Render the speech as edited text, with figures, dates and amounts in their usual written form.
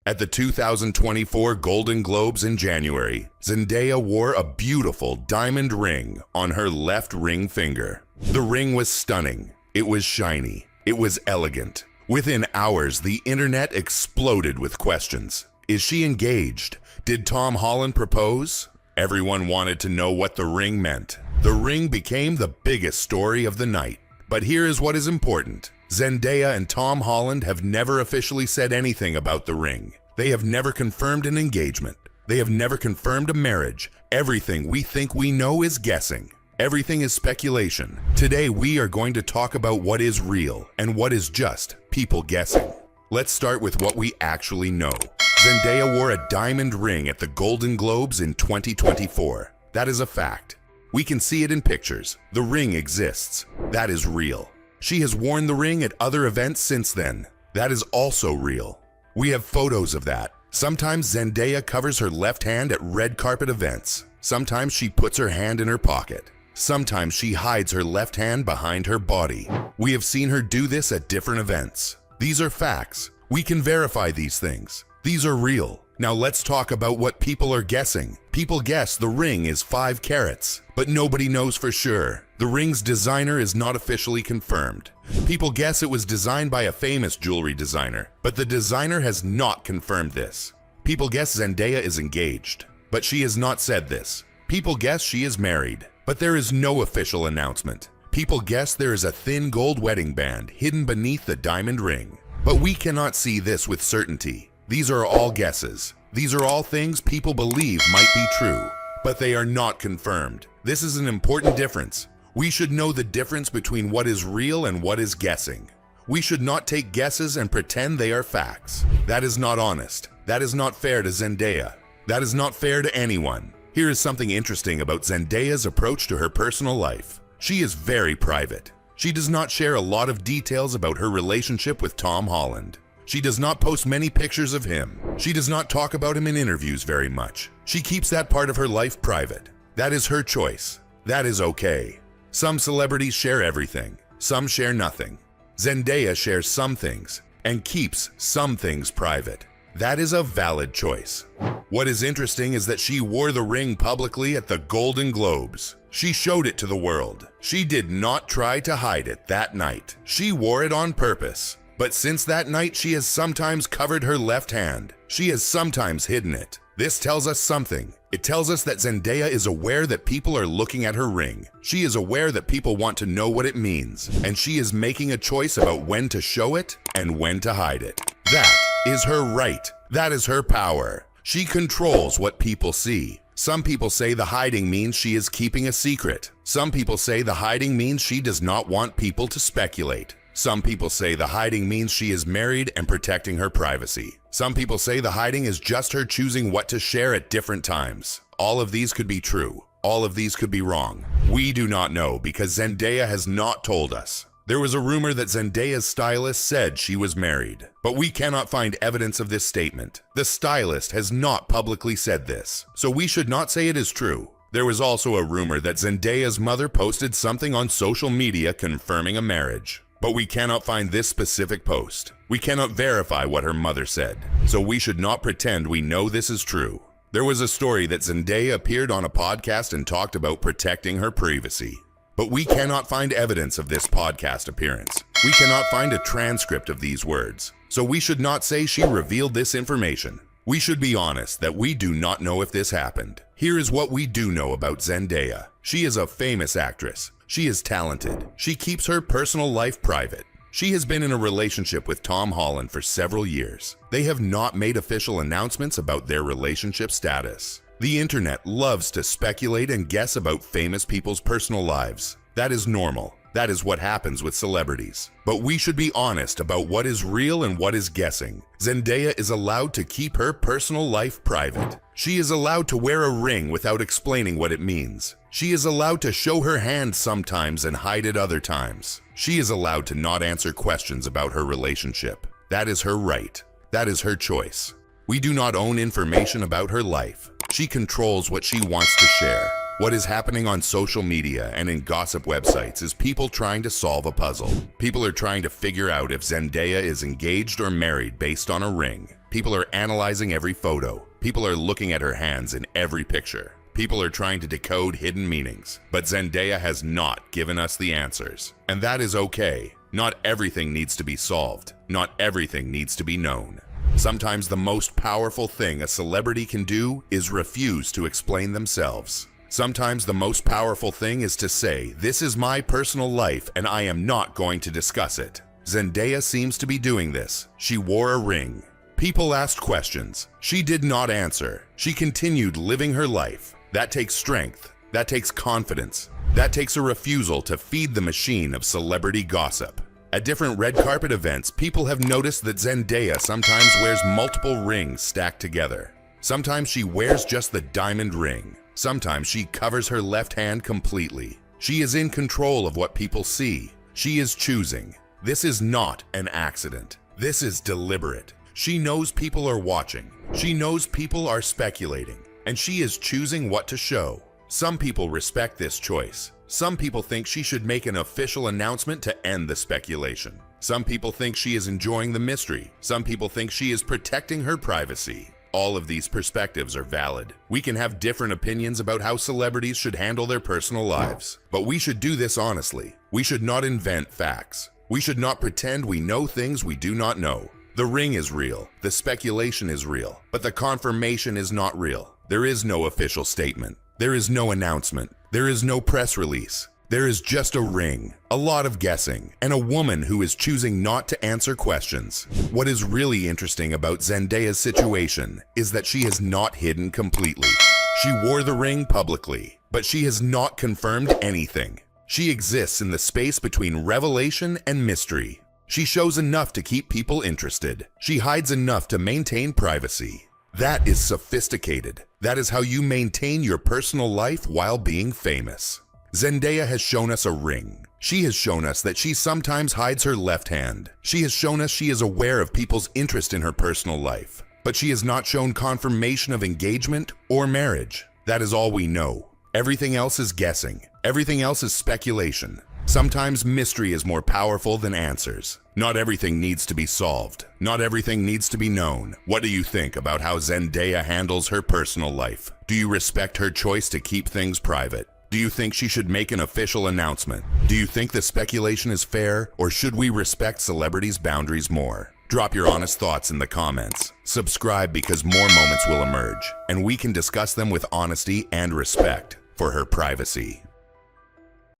At the 2024 Golden Globes in January, Zendaya wore a beautiful diamond ring on her left ring finger. The ring was stunning. It was shiny. It was elegant. Within hours, the internet exploded with questions. Is she engaged? Did Tom Holland propose? Everyone wanted to know what the ring meant. The ring became the biggest story of the night. But here is what is important. Zendaya and Tom Holland have never officially said anything about the ring. They have never confirmed an engagement. They have never confirmed a marriage. Everything we think we know is guessing. Everything is speculation. Today we are going to talk about what is real and what is just people guessing. Let's start with what we actually know. Zendaya wore a diamond ring at the Golden Globes in 2024. That is a fact. We can see it in pictures. The ring exists. That is real. She has worn the ring at other events since then. That is also real. We have photos of that. Sometimes Zendaya covers her left hand at red carpet events. Sometimes she puts her hand in her pocket. Sometimes she hides her left hand behind her body. We have seen her do this at different events. These are facts. We can verify these things. These are real. Now let's talk about what people are guessing. People guess the ring is 5 carats, but nobody knows for sure. The ring's designer is not officially confirmed. People guess it was designed by a famous jewelry designer, but the designer has not confirmed this. People guess Zendaya is engaged, but she has not said this. People guess she is married, but there is no official announcement. People guess there is a thin gold wedding band hidden beneath the diamond ring, but we cannot see this with certainty. These are all guesses. These are all things people believe might be true, but they are not confirmed. This is an important difference. We should know the difference between what is real and what is guessing. We should not take guesses and pretend they are facts. That is not honest. That is not fair to Zendaya. That is not fair to anyone. Here is something interesting about Zendaya's approach to her personal life. She is very private. She does not share a lot of details about her relationship with Tom Holland. She does not post many pictures of him. She does not talk about him in interviews very much. She keeps that part of her life private. That is her choice. That is okay. Some celebrities share everything. Some share nothing. Zendaya shares some things and keeps some things private. That is a valid choice. What is interesting is that she wore the ring publicly at the Golden Globes. She showed it to the world. She did not try to hide it that night. She wore it on purpose. But since that night, she has sometimes covered her left hand. She has sometimes hidden it. This tells us something. It tells us that Zendaya is aware that people are looking at her ring. She is aware that people want to know what it means, and she is making a choice about when to show it and when to hide it. That is her right. That is her power. She controls what people see. Some people say the hiding means she is keeping a secret. Some people say the hiding means she does not want people to speculate. Some people say the hiding means she is married and protecting her privacy. Some people say the hiding is just her choosing what to share at different times. All of these could be true. All of these could be wrong. We do not know because Zendaya has not told us. There was a rumor that Zendaya's stylist said she was married, but we cannot find evidence of this statement. The stylist has not publicly said this, so we should not say it is true. There was also a rumor that Zendaya's mother posted something on social media confirming a marriage. But we cannot find this specific post. We cannot verify what her mother said, so we should not pretend we know this is true. There was a story that Zendaya appeared on a podcast and talked about protecting her privacy. But we cannot find evidence of this podcast appearance. We cannot find a transcript of these words, so we should not say she revealed this information. We should be honest that we do not know if this happened. Here is what we do know about Zendaya. She is a famous actress. She is talented. She keeps her personal life private. She has been in a relationship with Tom Holland for several years. They have not made official announcements about their relationship status. The internet loves to speculate and guess about famous people's personal lives. That is normal. That is what happens with celebrities. But we should be honest about what is real and what is guessing. Zendaya is allowed to keep her personal life private. She is allowed to wear a ring without explaining what it means. She is allowed to show her hand sometimes and hide it other times. She is allowed to not answer questions about her relationship. That is her right. That is her choice. We do not own information about her life. She controls what she wants to share. What is happening on social media and in gossip websites is people trying to solve a puzzle. People are trying to figure out if Zendaya is engaged or married based on a ring. People are analyzing every photo. People are looking at her hands in every picture. People are trying to decode hidden meanings. But Zendaya has not given us the answers. And that is okay. Not everything needs to be solved. Not everything needs to be known. Sometimes the most powerful thing a celebrity can do is refuse to explain themselves. Sometimes the most powerful thing is to say, "This is my personal life and I am not going to discuss it." Zendaya seems to be doing this. She wore a ring. People asked questions. She did not answer. She continued living her life. That takes strength. That takes confidence. That takes a refusal to feed the machine of celebrity gossip. At different red carpet events, people have noticed that Zendaya sometimes wears multiple rings stacked together. Sometimes she wears just the diamond ring. Sometimes she covers her left hand completely. She is in control of what people see. She is choosing. This is not an accident. This is deliberate. She knows people are watching. She knows people are speculating. And she is choosing what to show. Some people respect this choice. Some people think she should make an official announcement to end the speculation. Some people think she is enjoying the mystery. Some people think she is protecting her privacy. All of these perspectives are valid. We can have different opinions about how celebrities should handle their personal lives. But we should do this honestly. We should not invent facts. We should not pretend we know things we do not know. The ring is real. The speculation is real. But the confirmation is not real. There is no official statement. There is no announcement. There is no press release. There is just a ring, a lot of guessing, and a woman who is choosing not to answer questions. What is really interesting about Zendaya's situation is that she has not hidden completely. She wore the ring publicly, but she has not confirmed anything. She exists in the space between revelation and mystery. She shows enough to keep people interested. She hides enough to maintain privacy. That is sophisticated. That is how you maintain your personal life while being famous. Zendaya has shown us a ring. She has shown us that she sometimes hides her left hand. She has shown us she is aware of people's interest in her personal life. But she has not shown confirmation of engagement or marriage. That is all we know. Everything else is guessing. Everything else is speculation. Sometimes mystery is more powerful than answers. Not everything needs to be solved. Not everything needs to be known. What do you think about how Zendaya handles her personal life? Do you respect her choice to keep things private? Do you think she should make an official announcement? Do you think the speculation is fair, or should we respect celebrities' boundaries more? Drop your honest thoughts in the comments. Subscribe because more moments will emerge, and we can discuss them with honesty and respect for her privacy.